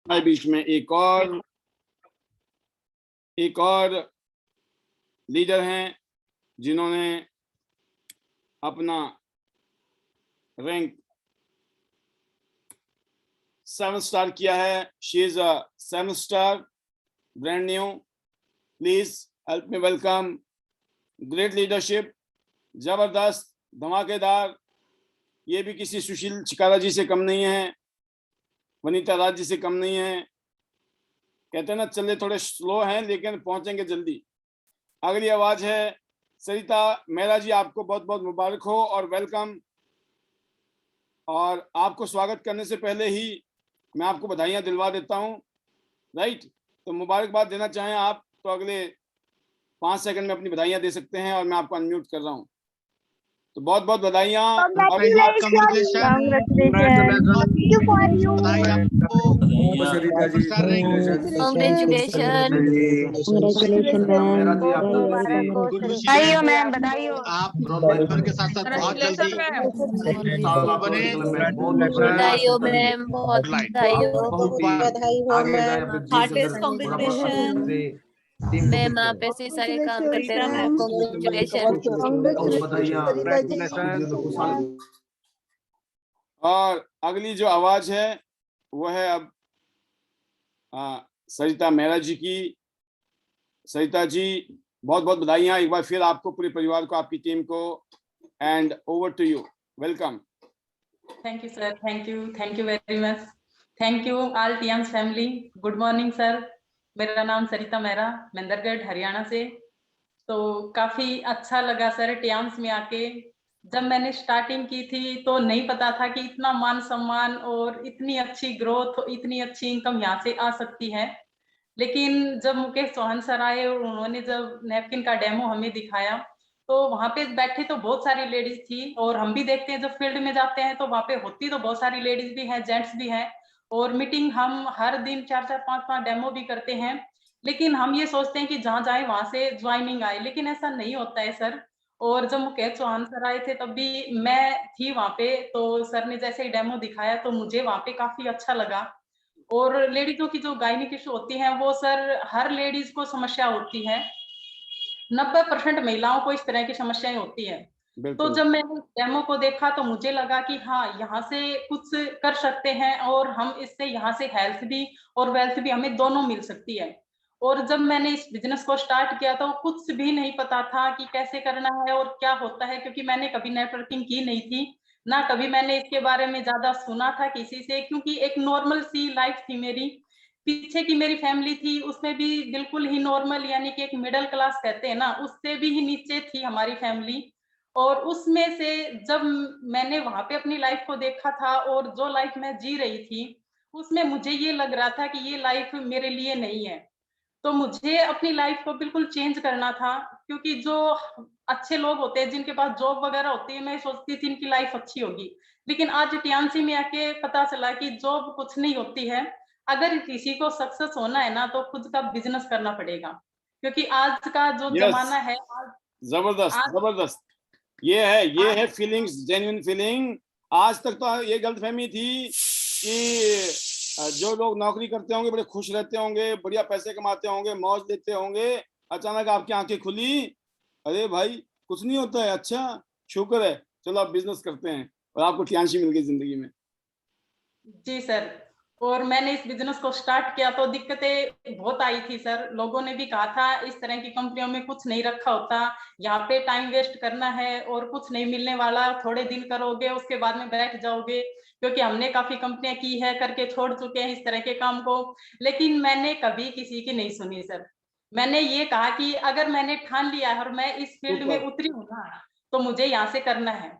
हमारे बीच में एक और लीडर हैं जिन्होंने अपना रैंक 7 स्टार किया है। She is a 7 star, brand new. Please help me welcome. Great leadership, जबरदस्त, धमाकेदार। ये भी किसी सुशील चिकारा जी से कम नहीं है, वनीता राज जी से कम नहीं है। कहते हैं ना, चले थोड़े स्लो हैं लेकिन पहुंचेंगे जल्दी। अगली आवाज है सरिता मेहरा जी। आपको बहुत बहुत मुबारक हो और वेलकम। और आपको स्वागत करने से पहले ही मैं आपको बधाइयां दिलवा देता हूं, राइट? तो मुबारकबाद देना चाहें आप तो अगले 5 सेकंड में अपनी बधाइयां दे सकते हैं और मैं आपको अनम्यूट कर रहा हूं। तो बहुत बहुत बधाइयां। आप रोल नंबर के साथ साथ बहुत जल्दी मैम, बहुत मैम, आप ऐसे सारे काम करते रहना। और अगली जो आवाज है वो है अब सरिता मेहरा जी की। सरिता जी, बहुत बहुत बधाइयां एक बार फिर आपको, पूरे परिवार को, आपकी टीम को। And over to you, welcome. Thank you sir, thank you very much. Thank you all Tiens family. Good morning sir. मेरा नाम सरिता मेहरा, मेंदरगढ़ हरियाणा से। तो काफी अच्छा लगा सर टियांस में आके। जब मैंने स्टार्टिंग की थी तो नहीं पता था कि इतना मान सम्मान और इतनी अच्छी ग्रोथ, इतनी अच्छी इनकम यहाँ से आ सकती है। लेकिन जब मुकेश चौहान सर आए और उन्होंने जब नैपकिन का डेमो हमें दिखाया तो वहां पे बैठी तो बहुत सारी लेडीज थी। और हम भी देखते हैं जब फील्ड में जाते हैं तो वहां पे होती तो बहुत सारी लेडीज भी हैं, जेंट्स भी हैं। और मीटिंग हम हर दिन 4-4, 5-5 डेमो भी करते हैं। लेकिन हम ये सोचते हैं कि जहां जाए वहां से ज्वाइनिंग आए, लेकिन ऐसा नहीं होता है सर। और जब मुकेश चौहान सर आए थे तब भी मैं थी वहां पे, तो सर ने जैसे ही डेमो दिखाया तो मुझे वहां पे काफी अच्छा लगा। और लेडीजों की जो गायनिक इशू होती है वो सर हर लेडीज को समस्या होती है। 90% महिलाओं को इस तरह की समस्याएं होती है। तो जब मैंने डेमो को देखा तो मुझे लगा कि हाँ, यहाँ से कुछ कर सकते हैं और हम इससे यहाँ से हेल्थ भी और वेल्थ भी हमें दोनों मिल सकती है। और जब मैंने इस बिजनेस को स्टार्ट किया तो कुछ भी नहीं पता था कि कैसे करना है और क्या होता है, क्योंकि मैंने कभी नेटवर्किंग की नहीं थी, ना कभी मैंने इसके बारे में ज्यादा सुना था किसी से। क्योंकि एक नॉर्मल सी लाइफ थी मेरी, पीछे की मेरी फैमिली थी उसमें भी बिल्कुल ही नॉर्मल, यानी कि एक मिडिल क्लास कहते हैं ना, उससे भी ही नीचे थी हमारी फैमिली। और उसमें से जब मैंने वहां पे अपनी लाइफ को देखा था और जो लाइफ मैं जी रही थी उसमें मुझे ये लग रहा था कि ये लाइफ मेरे लिए नहीं है। तो मुझे अपनी लाइफ को बिल्कुल चेंज करना था, क्योंकि जो अच्छे लोग होते हैं जिनके पास जॉब वगैरह होती है, मैं सोचती थी इनकी लाइफ अच्छी होगी। लेकिन आज टियांसी में आके पता चला कि जॉब कुछ नहीं होती है। अगर किसी को सक्सेस होना है ना तो खुद का बिजनेस करना पड़ेगा, क्योंकि आज का जो जमाना है जबरदस्त जबरदस्त। ये है फीलिंग्स, जेन्युइन फीलिंग। आज तक तो ये गलतफहमी थी कि जो लोग नौकरी करते होंगे बड़े खुश रहते होंगे, बढ़िया पैसे कमाते होंगे, मौज लेते होंगे। अचानक आपकी आंखें खुली, अरे भाई कुछ नहीं होता है, अच्छा शुक्र है, चलो आप बिजनेस करते हैं, और आपको टियांशी मिल गई जिंदगी में। जी सर। और मैंने इस बिजनेस को स्टार्ट किया तो दिक्कतें बहुत आई थी सर। लोगों ने भी कहा था इस तरह की कंपनियों में कुछ नहीं रखा होता, यहाँ पे टाइम वेस्ट करना है और कुछ नहीं मिलने वाला, थोड़े दिन करोगे उसके बाद में बैठ जाओगे। क्योंकि हमने काफी कंपनियां की है, करके छोड़ चुके हैं इस तरह के काम को। लेकिन मैंने कभी किसी की नहीं सुनी सर। मैंने ये कहा कि अगर मैंने ठान लिया है और मैं इस फील्ड में उतरी हूँ ना, तो मुझे यहाँ से करना है।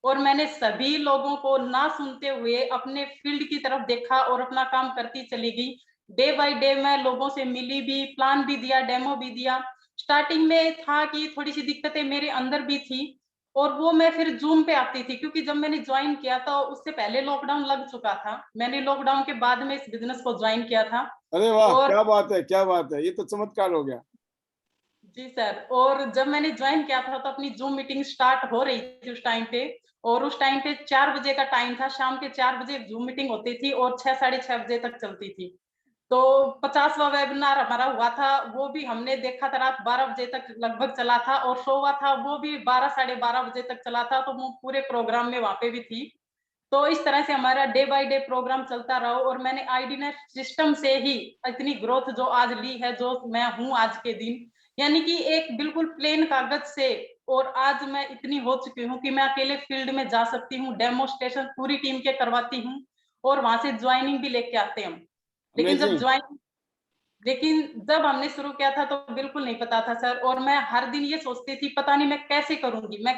और मैंने सभी लोगों को ना सुनते हुए अपने फील्ड की तरफ देखा और अपना काम करती चली गई। डे बाय डे मैं लोगों से मिली भी, प्लान भी दिया, डेमो भी दिया। स्टार्टिंग में था कि थोड़ी सी दिक्कतें मेरे अंदर भी थी, और वो मैं फिर जूम पे आती थी, क्योंकि जब मैंने ज्वाइन किया था उससे पहले लॉकडाउन लग चुका था। मैंने लॉकडाउन के बाद में इस बिजनेस को ज्वाइन किया था। अरे वाह, क्या बात है, क्या बात है, ये तो चमत्कार हो गया। जी सर। और जब मैंने ज्वाइन किया था तो अपनी जूम मीटिंग स्टार्ट हो रही थी उस टाइम पे, और उस टाइम पे 4 बजे का टाइम था, शाम के 4 बजे जूम मीटिंग होती थी और 6, साढ़े 6 बजे तक चलती थी। तो 50वां वेबिनार हमारा हुआ था, वो भी हमने देखा था, रात 12 बजे तक लगभग चला था, और 100वां था वो भी 12 साढ़े 12 बजे तक चला था, तो वो पूरे प्रोग्राम में वहां पे भी थी। तो इस तरह से हमारा डे बाय डे प्रोग्राम चलता रहा, और मैंने आईडीनेट सिस्टम से ही इतनी ग्रोथ जो आज ली है, जो मैं हूँ आज के दिन, यानी कि एक बिल्कुल प्लेन कागज से, और आज मैं इतनी हो चुकी हूँ कि मैं अकेले फील्ड में जा सकती हूँ, डेमोस्ट्रेशन पूरी टीम के करवाती हूँ, और वहां से ज्वाइनिंग भी लेके आते हैं हम। लेकिन जब हमने शुरू किया था तो बिल्कुल नहीं पता था सर, और मैं हर दिन ये सोचती थी पता नहीं मैं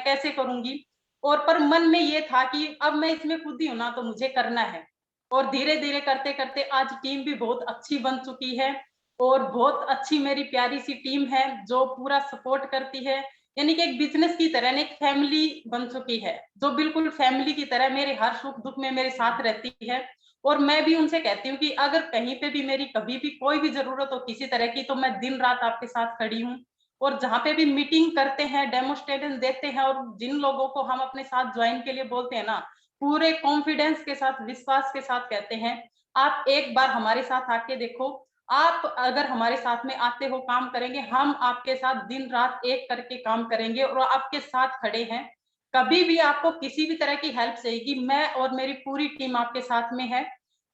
कैसे करूंगी, और पर मन में ये था कि अब मैं इसमें खुद ही हूं ना, तो मुझे करना है। और धीरे धीरे करते करते आज टीम भी बहुत अच्छी बन चुकी है, और बहुत अच्छी मेरी प्यारी सी टीम है जो पूरा सपोर्ट करती है, यानी कि एक बिजनेस की तरह, एक फैमिली बन चुकी है, जो बिल्कुल फैमिली की तरह मेरे हर सुख दुख में मेरे साथ रहती है। और मैं भी उनसे कहती हूँ कि अगर कहीं पे भी मेरी कभी भी कोई भी जरूरत हो किसी तरह की, तो मैं दिन रात आपके साथ खड़ी हूँ। और जहाँ पे भी मीटिंग करते हैं, डेमोस्ट्रेशन देते हैं, और जिन लोगों को हम अपने साथ ज्वाइन के लिए बोलते हैं ना, पूरे कॉन्फिडेंस के साथ, विश्वास के साथ कहते हैं आप एक बार हमारे साथ आके देखो, आप अगर हमारे साथ में आते हो, काम करेंगे, हम आपके साथ दिन रात एक करके काम करेंगे, और आपके साथ खड़े हैं। कभी भी आपको किसी भी तरह की हेल्प चाहिए, मैं और मेरी पूरी टीम आपके साथ में है।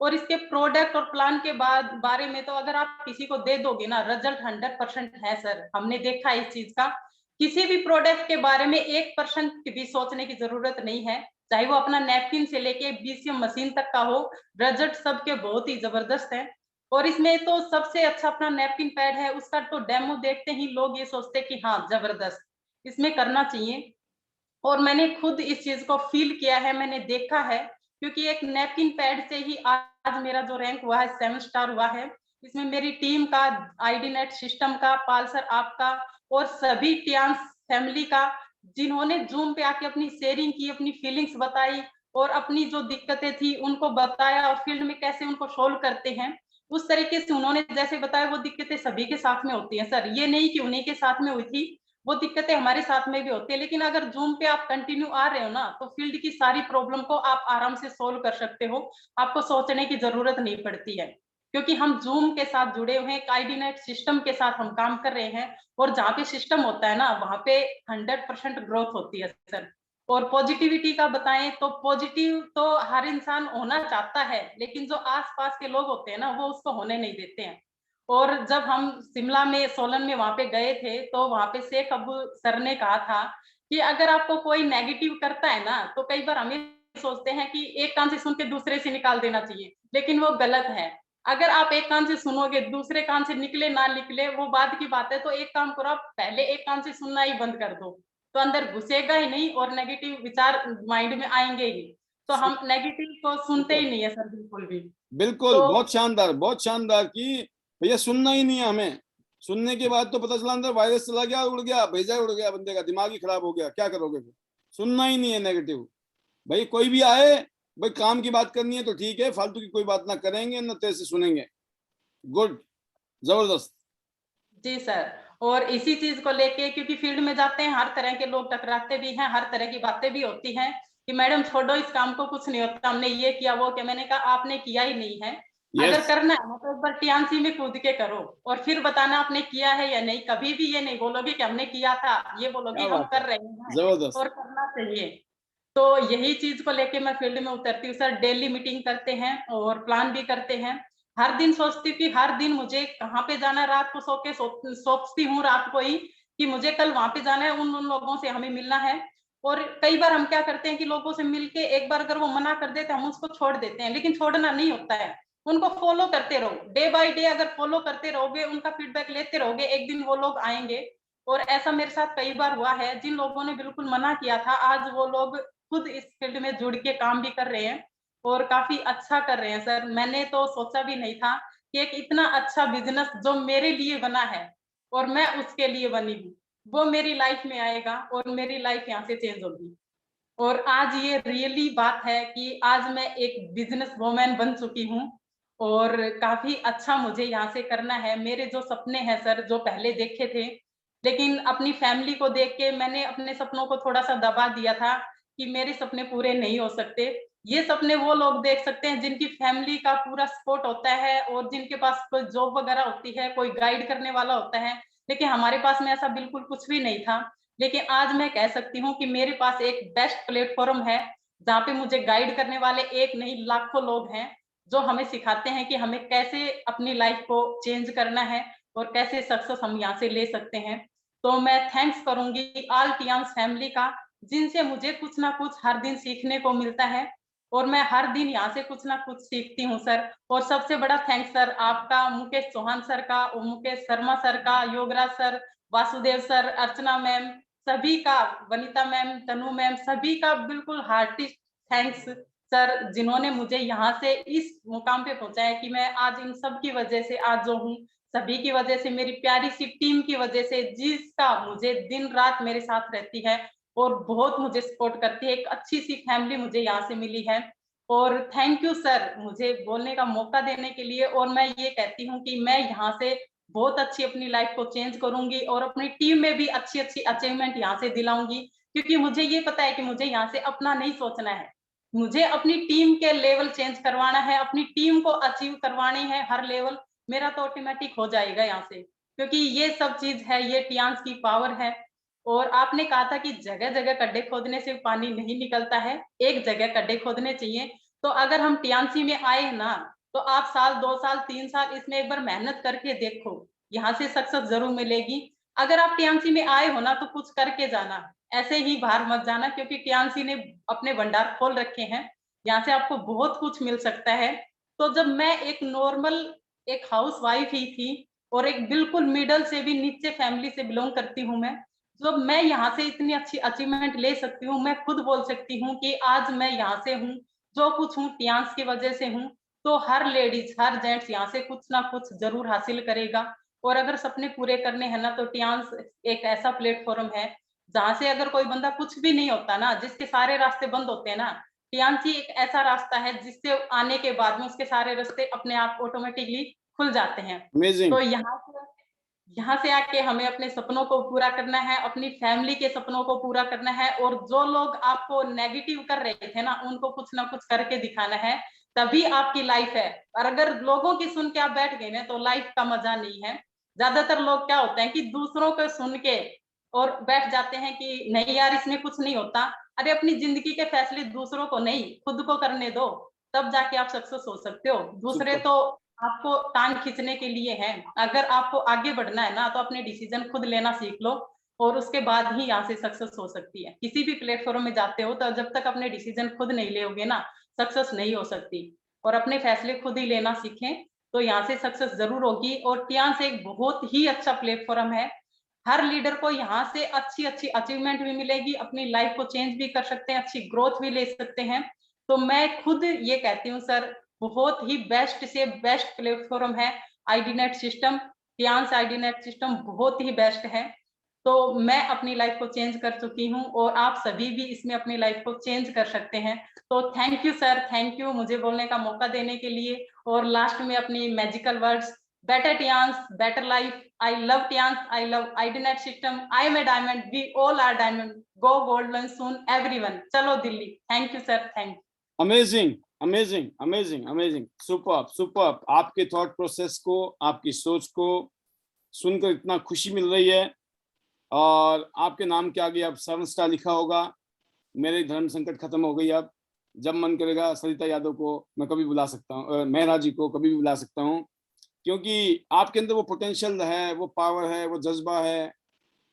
और इसके प्रोडक्ट और प्लान के बारे में तो अगर आप किसी को दे दोगे ना, रिजल्ट 100% है सर, हमने देखा इस चीज का। किसी भी प्रोडक्ट के बारे में 1% भी सोचने की जरूरत नहीं है, चाहे वो अपना नैपकिन से लेके बीसीएम मशीन तक का हो, रिजल्ट सबके बहुत ही जबरदस्त है। और इसमें तो सबसे अच्छा अपना नैपकिन पैड है, उसका तो डेमो देखते ही लोग ये सोचते कि हाँ जबरदस्त, इसमें करना चाहिए। और मैंने खुद इस चीज को फील किया है, मैंने देखा है, क्योंकि एक नैपकिन पैड से ही आज मेरा जो रैंक हुआ है 7 स्टार हुआ है। इसमें मेरी टीम का, आईडीनेट सिस्टम का, पालसर आपका, और सभी टियांस फैमिली का, जिन्होंने जूम पे आके अपनी शेयरिंग की, अपनी फीलिंग्स बताई, और अपनी जो दिक्कतें थी उनको बताया, और फील्ड में कैसे उनको सोल्व करते हैं, उस तरीके से उन्होंने जैसे बताया, वो दिक्कतें सभी के साथ में होती हैं सर, ये नहीं कि उन्हीं के साथ में हुई थी, वो दिक्कतें हमारे साथ में भी होती है। लेकिन अगर जूम पे आप कंटिन्यू आ रहे हो ना, तो फील्ड की सारी प्रॉब्लम को आप आराम से सोल्व कर सकते हो, आपको सोचने की जरूरत नहीं पड़ती है, क्योंकि हम जूम के साथ जुड़े हुए हैं, आईडीनेट सिस्टम के साथ हम काम कर रहे हैं। और जहाँ पे सिस्टम होता है ना, वहां पे 100% ग्रोथ होती है सर। और पॉजिटिविटी का बताएं तो पॉजिटिव तो हर इंसान होना चाहता है, लेकिन जो आसपास के लोग होते हैं ना, वो उसको होने नहीं देते हैं। और जब हम शिमला में, सोलन में वहां पे गए थे, तो वहां पे शेख अबू सर ने कहा था कि अगर आपको कोई नेगेटिव करता है ना, तो कई बार हमें सोचते हैं कि एक कान से सुन के दूसरे से निकाल देना चाहिए, लेकिन वो गलत है। अगर आप एक कान से सुनोगे, दूसरे कान से निकले ना निकले वो बाद की बात है, तो एक काम करो, आप पहले एक कान से सुनना ही बंद कर दो, तो अंदर घुसेगा ही नहीं, और नेगेटिव विचार माइंड में आएंगे ही। तो हम नेगेटिव को सुनते ही नहीं है सर, बिल्कुल भी। बिल्कुल, तो बहुत शानदार कि भैया सुनना ही नहीं है हमें। सुनने के बाद तो पता चला अंदर वायरस चला गया, उड़ गया, भेजा उड़ गया, बंदे का दिमाग ही खराब हो गया, क्या करोगे फिर? सुनना ही नहीं है नेगेटिव। भाई कोई भी आए, भाई काम की बात करनी है तो ठीक है, फालतू की कोई बात ना करेंगे, ना तेज से सुनेंगे। गुड, जबरदस्त। जी सर। और इसी चीज को लेके, क्योंकि फील्ड में जाते हैं, हर तरह के लोग टकराते भी हैं, हर तरह की बातें भी होती हैं कि मैडम छोड़ो इस काम को, कुछ नहीं होता, हमने ये किया वो किया। मैंने कहा आपने किया ही नहीं है, अगर यस, करना है तो एक बार टियांसी में कूद के करो, और फिर बताना आपने किया है या नहीं। कभी भी ये नहीं बोलोगे कि हमने किया था, ये बोलोगे क्या हम बात है, कर रहे हैं, जबरदस्त। और करना चाहिए। तो यही चीज को लेके मैं फील्ड में उतरती हूँ सर, डेली मीटिंग करते हैं और प्लान भी करते हैं। हर दिन सोचती हूँ कि हर दिन मुझे कहाँ पे जाना है, रात को सो के सोचती हूँ रात को ही कि मुझे कल वहां पे जाना है, उन उन लोगों से हमें मिलना है। और कई बार हम क्या करते हैं कि लोगों से मिलके एक बार अगर वो मना कर देते हैं, हम उसको छोड़ देते हैं, लेकिन छोड़ना नहीं होता है, उनको फॉलो करते रहो, डे बाय डे अगर फॉलो करते रहोगे, उनका फीडबैक लेते रहोगे, एक दिन वो लोग आएंगे। और ऐसा मेरे साथ कई बार हुआ है, जिन लोगों ने बिल्कुल मना किया था, आज वो लोग खुद इस फील्ड में जुड़ के काम भी कर रहे हैं, और काफी अच्छा कर रहे हैं सर। मैंने तो सोचा भी नहीं था कि एक इतना अच्छा बिजनेस जो मेरे लिए बना है और मैं उसके लिए बनी हूँ, वो मेरी लाइफ में आएगा और मेरी लाइफ यहाँ से चेंज होगी। और आज ये रियली बात है कि आज मैं एक बिजनेस वूमेन बन चुकी हूँ, और काफी अच्छा मुझे यहाँ से करना है। मेरे जो सपने हैं सर, जो पहले देखे थे, लेकिन अपनी फैमिली को देख के मैंने अपने सपनों को थोड़ा सा दबा दिया था कि मेरे सपने पूरे नहीं हो सकते। ये सपने वो लोग देख सकते हैं जिनकी फैमिली का पूरा सपोर्ट होता है और जिनके पास कोई जॉब वगैरह होती है, कोई गाइड करने वाला होता है। लेकिन हमारे पास में ऐसा बिल्कुल कुछ भी नहीं था। लेकिन आज मैं कह सकती हूँ कि मेरे पास एक बेस्ट प्लेटफॉर्म है जहाँ पे मुझे गाइड करने वाले एक नहीं लाखों लोग हैं, जो हमें सिखाते हैं कि हमें कैसे अपनी लाइफ को चेंज करना है और कैसे सक्सेस हम यहाँ से ले सकते हैं। तो मैं थैंक्स करूंगी ऑल टियांस फैमिली का, जिनसे मुझे कुछ ना कुछ हर दिन सीखने को मिलता है और मैं हर दिन यहाँ से कुछ ना कुछ सीखती हूँ सर। और सबसे बड़ा थैंक्स सर आपका, मुकेश चौहान सर का, और मुकेश शर्मा सर का, योगराज सर, वासुदेव सर, अर्चना मैम, सभी का, वनिता मैम, तनु मैम, सभी का बिल्कुल हार्टी थैंक्स सर, जिन्होंने मुझे यहाँ से इस मुकाम पे पहुंचाया कि मैं आज इन सब की वजह से आज जो हूँ, सभी की वजह से, मेरी प्यारी सी टीम की वजह से, जिसका मुझे दिन रात मेरे साथ रहती है और बहुत मुझे सपोर्ट करती है। एक अच्छी सी फैमिली मुझे यहाँ से मिली है। और थैंक यू सर मुझे बोलने का मौका देने के लिए। और मैं ये कहती हूँ कि मैं यहाँ से बहुत अच्छी अपनी लाइफ को चेंज करूंगी और अपनी टीम में भी अच्छी अच्छी अचीवमेंट यहाँ से दिलाऊंगी, क्योंकि मुझे ये पता है कि मुझे यहाँ से अपना नहीं सोचना है, मुझे अपनी टीम के लेवल चेंज करवाना है, अपनी टीम को अचीव करवानी है हर लेवल। मेरा तो ऑटोमेटिक हो जाएगा यहाँ से, क्योंकि ये सब चीज है, ये टियांस की पावर है। और आपने कहा था कि जगह जगह गड्ढे खोदने से पानी नहीं निकलता है, एक जगह गड्ढे खोदने चाहिए। तो अगर हम टियांसी में आए ना, तो आप साल 2 साल 3 साल इसमें एक बार मेहनत करके देखो, यहाँ से सक्सेस जरूर मिलेगी। अगर आप टियांसी में आए हो ना, तो कुछ करके जाना, ऐसे ही बाहर मत जाना, क्योंकि टियांसी ने अपने भंडार खोल रखे हैं, यहाँ से आपको बहुत कुछ मिल सकता है। तो जब मैं एक नॉर्मल एक हाउस वाइफ ही थी और एक बिल्कुल मिडल से भी नीचे फैमिली से बिलोंग करती हूँ मैं, जब मैं यहाँ से इतनी अच्छी अचीवमेंट ले सकती हूँ, मैं खुद बोल सकती हूँ कि आज मैं यहाँ से हूँ, जो कुछ हूँ टियांस की वजह से हूँ। तो हर लेडीज, हर जेंट्स यहाँ से कुछ ना कुछ जरूर हासिल करेगा। और अगर सपने पूरे करने हैं ना, तो टियांस एक ऐसा प्लेटफॉर्म है जहाँ से अगर कोई बंदा कुछ भी नहीं होता ना, जिसके सारे रास्ते बंद होते हैं ना, टियांस ही एक ऐसा रास्ता है जिससे आने के बाद में उसके सारे रास्ते अपने आप ऑटोमेटिकली खुल जाते हैं। अमेजिंग। तो यहाँ से आके हमें अपने सपनों को पूरा करना है, अपनी फैमिली के सपनों को पूरा करना है। और जो लोग आपको नेगेटिव कर रहे थे ना, उनको कुछ ना कुछ करके दिखाना है, तभी आपकी लाइफ है। और अगर लोगों की सुन के आप बैठ गए ना, तो लाइफ का मजा नहीं है। ज्यादातर लोग क्या होते हैं कि दूसरों को सुन के और बैठ जाते हैं कि नहीं यार इसमें कुछ नहीं होता। अरे अपनी जिंदगी के फैसले दूसरों को नहीं, खुद को करने दो, तब जाके आप सक्सेस हो सकते हो। दूसरे तो आपको टांग खींचने के लिए है। अगर आपको आगे बढ़ना है ना, तो अपने डिसीजन खुद लेना सीख लो, और उसके बाद ही यहाँ से सक्सेस हो सकती है। किसी भी प्लेटफॉर्म में जाते हो तो जब तक अपने डिसीजन खुद नहीं लेोगे ना, सक्सेस नहीं हो सकती। और अपने फैसले खुद ही लेना सीखें, तो यहाँ से सक्सेस जरूर होगी। और टियांस एक बहुत ही अच्छा प्लेटफॉर्म है, हर लीडर को यहाँ से अच्छी अच्छी अचीवमेंट भी मिलेगी, अपनी लाइफ को चेंज भी कर सकते हैं, अच्छी ग्रोथ भी ले सकते हैं। तो मैं खुद ये कहती हूँ सर, बहुत ही बेस्ट से बेस्ट प्लेटफॉर्म है आईडीनेट सिस्टम। टियांस आईडीनेट सिस्टम बहुत ही बेस्ट है। तो मैं अपनी लाइफ को चेंज कर चुकी हूँ और आप सभी भी इसमें अपनी लाइफ को चेंज कर सकते हैं। तो thank you sir, thank you मुझे बोलने का मौका देने के लिए। और लास्ट में अपनी magical words, better Tiens, better life, I love Tiens, I love IDNet system, I am a diamond, we all are diamond, go golden soon everyone, चलो Delhi. Thank you sir, thank you. Amazing, amazing, amazing, amazing, superb, superb. आपके thought process को, आपकी सोच को सुनकर इतना खुशी मिल रही है। और आपके नाम के आगे अब 7 स्टार लिखा होगा। मेरे धर्म संकट खत्म हो गई। अब जब मन करेगा सरिता यादव को मैं कभी बुला सकता हूँ, मेहरा जी को कभी भी बुला सकता हूँ, क्योंकि आपके अंदर वो पोटेंशियल है, वो पावर है, वो जज्बा है।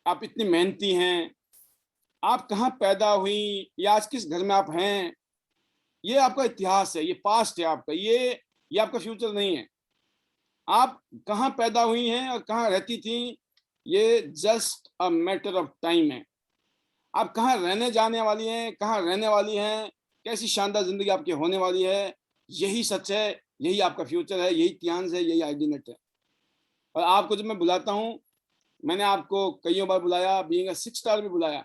आप इतनी मेहनती हैं। आप कहाँ पैदा हुई या आज किस घर में आप हैं, ये आपका इतिहास है, ये पास्ट है आपका, ये आपका फ्यूचर नहीं है। आप कहाँ पैदा हुई हैं और कहाँ रहती थी, ये just a matter of time है। आप कहाँ रहने जाने वाली हैं, कहाँ रहने वाली हैं, कैसी शानदार जिंदगी आपकी होने वाली है, यही सच है, यही आपका फ्यूचर है, यही टियांस है, यही आईडीनेट है। और आपको जब मैं बुलाता हूँ, मैंने आपको कईयों बार बुलाया, बीइंग अ 6 स्टार भी बुलाया,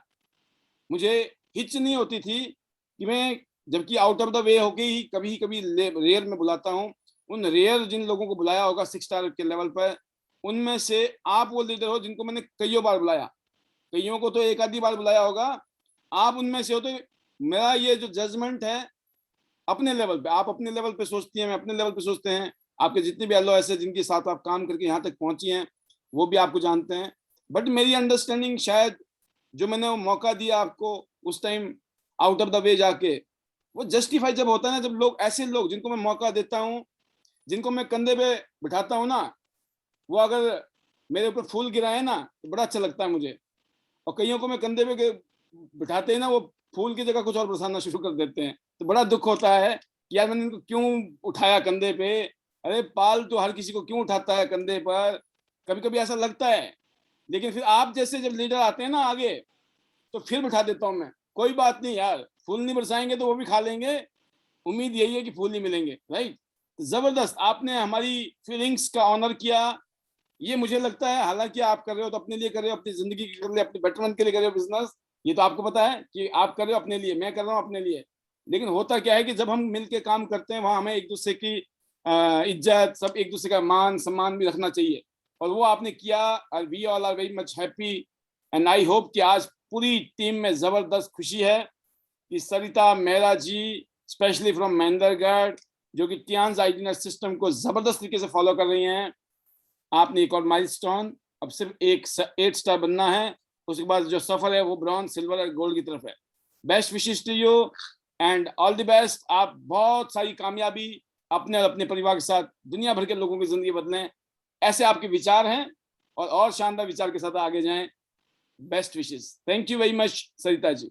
मुझे हिच नहीं होती थी कि मैं, जबकि आउट ऑफ द वे होके ही कभी कभी रेयर में बुलाता हूँ। उन रेयर जिन लोगों को बुलाया होगा 6 स्टार के लेवल पर, उनमें से आप वो लीडर हो जिनको मैंने कईयों बार बुलाया। कईयों को तो एक आधी बार बुलाया होगा, आप उनमें से हो। तो मेरा ये जो जजमेंट है, अपने लेवल पे, आप अपने लेवल पे सोचती हैं, मैं अपने लेवल पे सोचते हैं, आपके जितने भी एलओ ऐसे जिनके साथ आप काम करके यहाँ तक पहुंची हैं वो भी आपको जानते हैं। बट मेरी अंडरस्टैंडिंग शायद जो मैंने वो मौका दिया आपको उस time out of the way जाके, वो जस्टिफाई जब होता है ना, जब लोग ऐसे लोग जिनको मैं मौका देता हूँ, जिनको मैं कंधे पे बिठाता हूँ ना, वो अगर मेरे ऊपर फूल गिराए ना तो बड़ा अच्छा लगता है मुझे। और कईयों को मैं कंधे पे बिठाते हैं ना, वो फूल की जगह कुछ और बरसाना शुरू कर देते हैं, तो बड़ा दुख होता है कि यार मैंने इनको क्यों उठाया कंधे पे। अरे पाल तो हर किसी को क्यों उठाता है कंधे पर, कभी कभी ऐसा लगता है। लेकिन फिर आप जैसे जब लीडर आते हैं ना आगे, तो फिर बिठा देता हूँ मैं, कोई बात नहीं यार, फूल नहीं बरसाएंगे तो वो भी खा लेंगे, उम्मीद यही है कि फूल ही मिलेंगे, राइट। जबरदस्त, आपने हमारी फीलिंग्स का ऑनर किया, ये मुझे लगता है। हालांकि आप कर रहे हो तो अपने लिए कर रहे हो, अपनी जिंदगी के लिए, अपने बेटरमेंट के लिए कर रहे हो बिजनेस, ये तो आपको पता है कि आप कर रहे हो अपने लिए, मैं कर रहा हूँ अपने लिए। लेकिन होता क्या है कि जब हम मिलके काम करते हैं वहां हमें एक दूसरे की इज्जत, सब एक दूसरे का मान सम्मान भी रखना चाहिए, और वो आपने किया। We all are very much happy and I hope कि आज पूरी टीम में जबरदस्त खुशी है कि सरिता मेहरा जी, स्पेशली फ्रॉम महेंद्रगढ़, जो कि टियान्स आईडीनेस सिस्टम को जबरदस्त तरीके से फॉलो कर रही हैं। आपने एक और माइलस्टोन, अब सिर्फ एक 8 स्टार बनना है, उसके बाद जो सफर है वो ब्रॉन्ज, सिल्वर और गोल्ड की तरफ है। Best wishes to you and all the best. आप बहुत सारी कामयाबी अपने और अपने परिवार के साथ दुनिया भर के लोगों की जिंदगी बदलें, ऐसे आपके विचार हैं, और शानदार विचार के साथ आगे जाएं। Best wishes. Thank you very much Sarita ji.